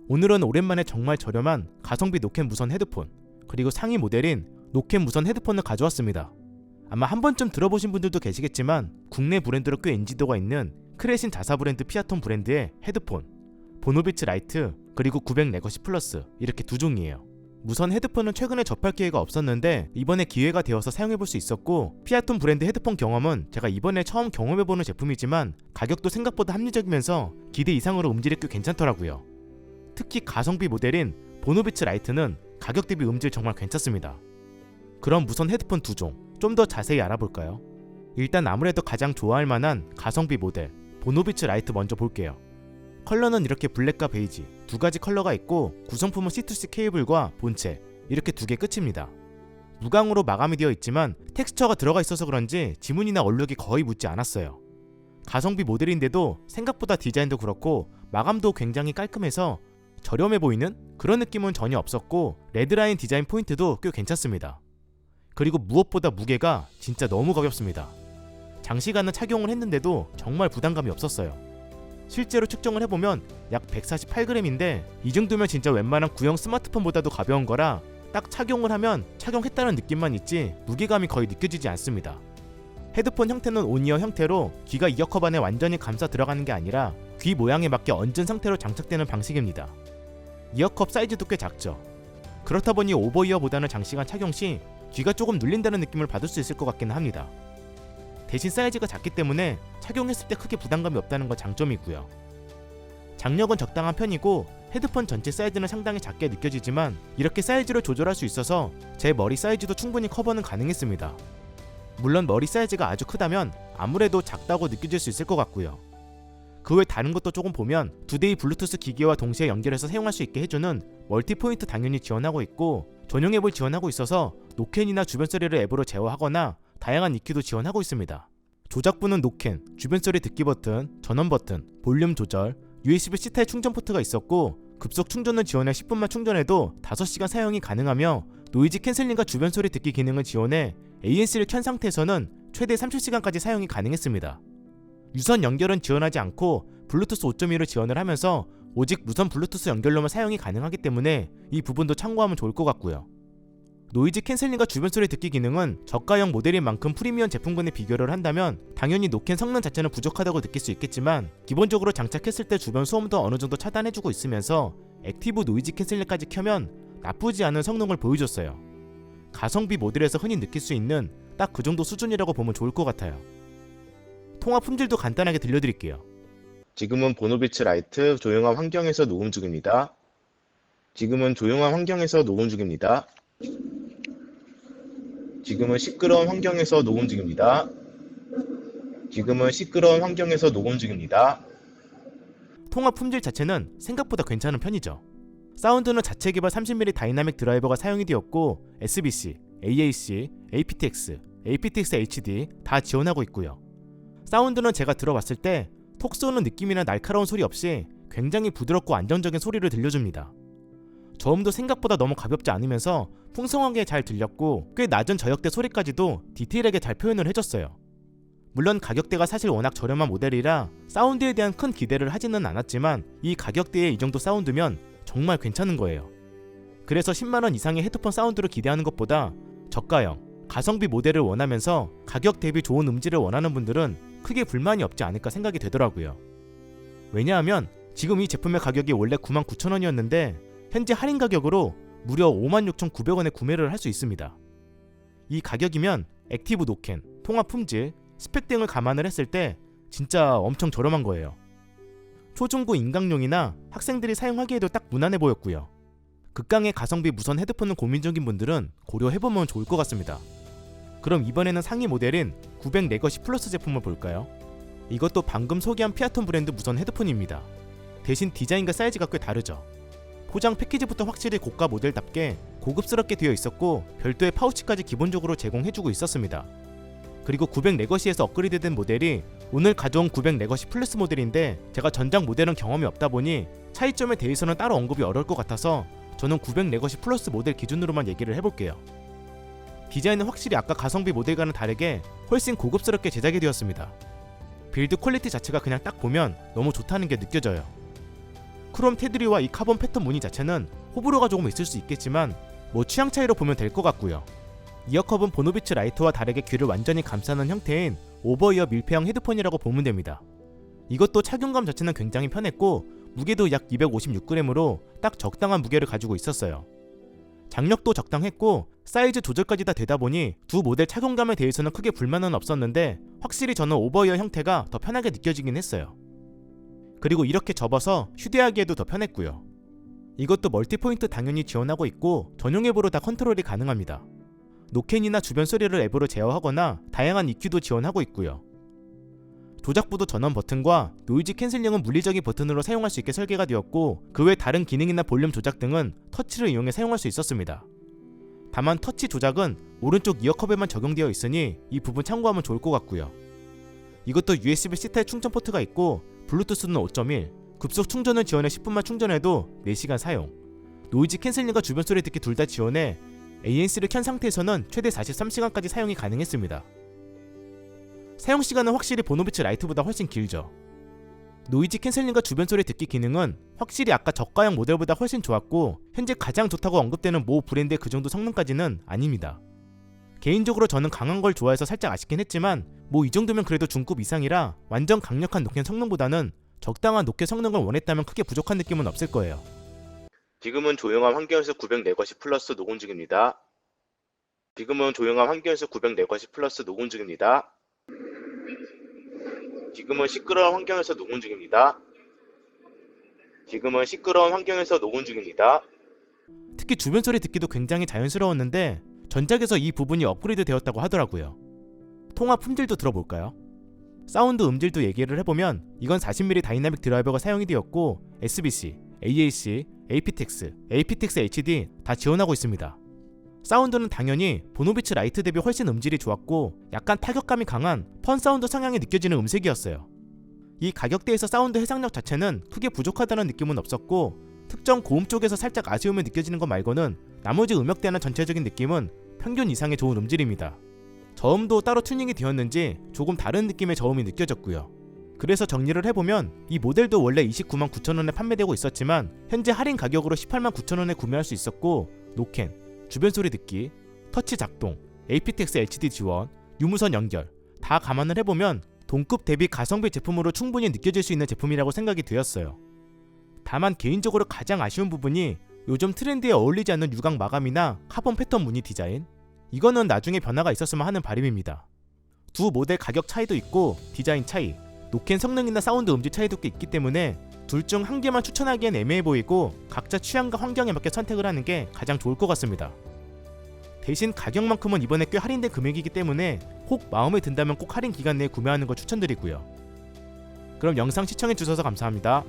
오늘은 오랜만에 정말 저렴한 가성비 노캔 무선 헤드폰, 그리고 상위 모델인 노캔 무선 헤드폰을 가져왔습니다. 아마 한 번쯤 들어보신 분들도 계시겠지만 국내 브랜드로 꽤 인지도가 있는 크레신 자사 브랜드 피아톤 브랜드의 헤드폰, 보노비츠 라이트 그리고 900 레거시 플러스, 이렇게 두 종이에요. 무선 헤드폰은 최근에 접할 기회가 없었는데 이번에 기회가 되어서 사용해볼 수 있었고, 피아톤 브랜드 헤드폰 경험은 제가 이번에 처음 경험해보는 제품이지만 가격도 생각보다 합리적이면서 기대 이상으로 음질이 꽤 괜찮더라고요. 특히 가성비 모델인 보노비츠 라이트는 가격 대비 음질 정말 괜찮습니다. 그럼 무선 헤드폰 두 종 좀 더 자세히 알아볼까요? 일단 아무래도 가장 좋아할 만한 가성비 모델 보노비츠 라이트 먼저 볼게요. 컬러는 이렇게 블랙과 베이지 두 가지 컬러가 있고, 구성품은 C2C 케이블과 본체 이렇게 두 개 끝입니다. 무광으로 마감이 되어 있지만 텍스처가 들어가 있어서 그런지 지문이나 얼룩이 거의 묻지 않았어요. 가성비 모델인데도 생각보다 디자인도 그렇고 마감도 굉장히 깔끔해서 저렴해 보이는 그런 느낌은 전혀 없었고, 레드라인 디자인 포인트도 꽤 괜찮습니다. 그리고 무엇보다 무게가 진짜 너무 가볍습니다. 장시간은 착용을 했는데도 정말 부담감이 없었어요. 실제로 측정을 해보면 약 148g인데 이 정도면 진짜 웬만한 구형 스마트폰보다도 가벼운 거라 딱 착용을 하면 착용했다는 느낌만 있지 무게감이 거의 느껴지지 않습니다. 헤드폰 형태는 온이어 형태로 귀가 이어컵 안에 완전히 감싸 들어가는 게 아니라 귀 모양에 맞게 얹은 상태로 장착되는 방식입니다. 이어컵 사이즈도 꽤 작죠. 그렇다 보니 오버이어보다는 장시간 착용 시 귀가 조금 눌린다는 느낌을 받을 수 있을 것 같기는 합니다. 대신 사이즈가 작기 때문에 착용했을 때 크게 부담감이 없다는 건 장점이고요. 장력은 적당한 편이고 헤드폰 전체 사이즈는 상당히 작게 느껴지지만 이렇게 사이즈를 조절할 수 있어서 제 머리 사이즈도 충분히 커버는 가능했습니다. 물론 머리 사이즈가 아주 크다면 아무래도 작다고 느껴질 수 있을 것 같고요. 그 외 다른 것도 조금 보면 2데이 블루투스 기기와 동시에 연결해서 사용할 수 있게 해주는 멀티포인트 당연히 지원하고 있고, 전용 앱을 지원하고 있어서 노캔이나 주변 소리를 앱으로 제어하거나 다양한 EQ도 지원하고 있습니다. 조작부는 노캔, 주변 소리 듣기 버튼, 전원 버튼, 볼륨 조절, USB-C 타입 충전 포트가 있었고, 급속 충전을 지원해 10분만 충전해도 5시간 사용이 가능하며 노이즈 캔슬링과 주변 소리 듣기 기능을 지원해 ANC를 켠 상태에서는 최대 30시간까지 사용이 가능했습니다. 유선 연결은 지원하지 않고 블루투스 5.1을 지원을 하면서 오직 무선 블루투스 연결로만 사용이 가능하기 때문에 이 부분도 참고하면 좋을 것 같고요. 노이즈 캔슬링과 주변 소리 듣기 기능은 저가형 모델인 만큼 프리미엄 제품군에 비교를 한다면 당연히 노캔 성능 자체는 부족하다고 느낄 수 있겠지만, 기본적으로 장착했을 때 주변 소음도 어느 정도 차단해주고 있으면서 액티브 노이즈 캔슬링까지 켜면 나쁘지 않은 성능을 보여줬어요. 가성비 모델에서 흔히 느낄 수 있는 딱 그 정도 수준이라고 보면 좋을 것 같아요. 통화 품질도 간단하게 들려드릴게요. 지금은 보노비츠 라이트 조용한 환경에서 녹음 중입니다. 지금은 조용한 환경에서 녹음 중입니다. 지금은 시끄러운 환경에서 녹음 중입니다. 지금은 시끄러운 환경에서 녹음 중입니다. 통화 품질 자체는 생각보다 괜찮은 편이죠. 사운드는 자체 개발 30mm 다이나믹 드라이버가 사용이 되었고, SBC, AAC, aptX, aptX HD 다 지원하고 있고요. 사운드는 제가 들어봤을 때 톡 쏘는 느낌이나 날카로운 소리 없이 굉장히 부드럽고 안정적인 소리를 들려줍니다. 저음도 생각보다 너무 가볍지 않으면서 풍성하게 잘 들렸고, 꽤 낮은 저역대 소리까지도 디테일하게 잘 표현을 해줬어요. 물론 가격대가 사실 워낙 저렴한 모델이라 사운드에 대한 큰 기대를 하지는 않았지만 이 가격대에 이 정도 사운드면 정말 괜찮은 거예요. 그래서 10만원 이상의 헤드폰 사운드를 기대하는 것보다 저가형, 가성비 모델을 원하면서 가격 대비 좋은 음질을 원하는 분들은 크게 불만이 없지 않을까 생각이 되더라고요. 왜냐하면 지금 이 제품의 가격이 원래 99,000원이었는데 현재 할인 가격으로 무려 56,900원에 구매를 할 수 있습니다. 이 가격이면 액티브 노캔, 통화 품질, 스펙 등을 감안을 했을 때 진짜 엄청 저렴한 거예요. 초중고 인강용이나 학생들이 사용하기에도 딱 무난해 보였고요. 극강의 가성비 무선 헤드폰을 고민 중인 분들은 고려해보면 좋을 것 같습니다. 그럼 이번에는 상위 모델인 900 레거시 플러스 제품을 볼까요? 이것도 방금 소개한 피아톤 브랜드 무선 헤드폰입니다. 대신 디자인과 사이즈가 꽤 다르죠. 포장 패키지부터 확실히 고가 모델답게 고급스럽게 되어 있었고, 별도의 파우치까지 기본적으로 제공해주고 있었습니다. 그리고 900 레거시에서 업그레이드된 모델이 오늘 가져온 900 레거시 플러스 모델인데, 제가 전작 모델은 경험이 없다 보니 차이점에 대해서는 따로 언급이 어려울 것 같아서 저는 900 레거시 플러스 모델 기준으로만 얘기를 해볼게요. 디자인은 확실히 아까 가성비 모델과는 다르게 훨씬 고급스럽게 제작이 되었습니다. 빌드 퀄리티 자체가 그냥 딱 보면 너무 좋다는 게 느껴져요. 크롬 테두리와 이 카본 패턴 무늬 자체는 호불호가 조금 있을 수 있겠지만 뭐 취향 차이로 보면 될 것 같고요. 이어컵은 보노비치 라이트와 다르게 귀를 완전히 감싸는 형태인 오버이어 밀폐형 헤드폰이라고 보면 됩니다. 이것도 착용감 자체는 굉장히 편했고 무게도 약 256g으로 딱 적당한 무게를 가지고 있었어요. 장력도 적당했고 사이즈 조절까지 다 되다 보니 두 모델 착용감에 대해서는 크게 불만은 없었는데 확실히 저는 오버이어 형태가 더 편하게 느껴지긴 했어요. 그리고 이렇게 접어서 휴대하기에도 더 편했고요. 이것도 멀티포인트 당연히 지원하고 있고 전용 앱으로 다 컨트롤이 가능합니다. 노캔이나 주변 소리를 앱으로 제어하거나 다양한 EQ도 지원하고 있고요. 조작부도 전원 버튼과 노이즈 캔슬링은 물리적인 버튼으로 사용할 수 있게 설계가 되었고 그 외 다른 기능이나 볼륨 조작 등은 터치를 이용해 사용할 수 있었습니다. 다만 터치 조작은 오른쪽 이어컵에만 적용되어 있으니 이 부분 참고하면 좋을 것 같고요. 이것도 USB-C 타입 충전 포트가 있고 블루투스는 5.1, 급속 충전을 지원해 10분만 충전해도 4시간 사용, 노이즈 캔슬링과 주변 소리 듣기 둘 다 지원해 ANC를 켠 상태에서는 최대 43시간까지 사용이 가능했습니다. 사용시간은 확실히 보노비치 라이트보다 훨씬 길죠. 노이즈 캔슬링과 주변 소리 듣기 기능은 확실히 아까 저가형 모델보다 훨씬 좋았고 현재 가장 좋다고 언급되는 모 브랜드의 그 정도 성능까지는 아닙니다. 개인적으로 저는 강한 걸 좋아해서 살짝 아쉽긴 했지만 뭐 이 정도면 그래도 중급 이상이라 완전 강력한 노캔 성능보다는 적당한 노캔 성능을 원했다면 크게 부족한 느낌은 없을 거예요. 지금은 조용한 환경에서 904과시 플러스 녹음 중입니다. 지금은 조용한 환경에서 904과시 플러스 녹음 중입니다. 지금은 시끄러운 환경에서 녹음 중입니다. 지금은 시끄러운 환경에서 녹음 중입니다. 특히 주변 소리 듣기도 굉장히 자연스러웠는데 전작에서 이 부분이 업그레이드 되었다고 하더라고요. 통화 품질도 들어볼까요? 사운드 음질도 얘기를 해보면 이건 40mm 다이나믹 드라이버가 사용이 되었고 SBC, AAC, aptX, aptX HD 다 지원하고 있습니다. 사운드는 당연히 보노비치 라이트 대비 훨씬 음질이 좋았고 약간 타격감이 강한 펀 사운드 성향이 느껴지는 음색이었어요. 이 가격대에서 사운드 해상력 자체는 크게 부족하다는 느낌은 없었고 특정 고음 쪽에서 살짝 아쉬움이 느껴지는 것 말고는 나머지 음역대나 전체적인 느낌은 평균 이상의 좋은 음질입니다. 저음도 따로 튜닝이 되었는지 조금 다른 느낌의 저음이 느껴졌고요. 그래서 정리를 해보면 이 모델도 원래 299,900원에 판매되고 있었지만 현재 할인 가격으로 189,000원에 구매할 수 있었고 노캔, 주변 소리 듣기, 터치 작동, aptX HD 지원, 유무선 연결 다 감안을 해보면 동급 대비 가성비 제품으로 충분히 느껴질 수 있는 제품이라고 생각이 되었어요. 다만 개인적으로 가장 아쉬운 부분이 요즘 트렌드에 어울리지 않는 유광 마감이나 카본 패턴 무늬 디자인, 이거는 나중에 변화가 있었으면 하는 바람입니다. 두 모델 가격 차이도 있고 디자인 차이, 노캔 성능이나 사운드 음질 차이도 꽤 있기 때문에 둘 중 한 개만 추천하기엔 애매해 보이고 각자 취향과 환경에 맞게 선택을 하는 게 가장 좋을 것 같습니다. 대신 가격만큼은 이번에 꽤 할인된 금액이기 때문에 혹 마음에 든다면 꼭 할인 기간 내에 구매하는 걸 추천드리고요. 그럼 영상 시청해주셔서 감사합니다.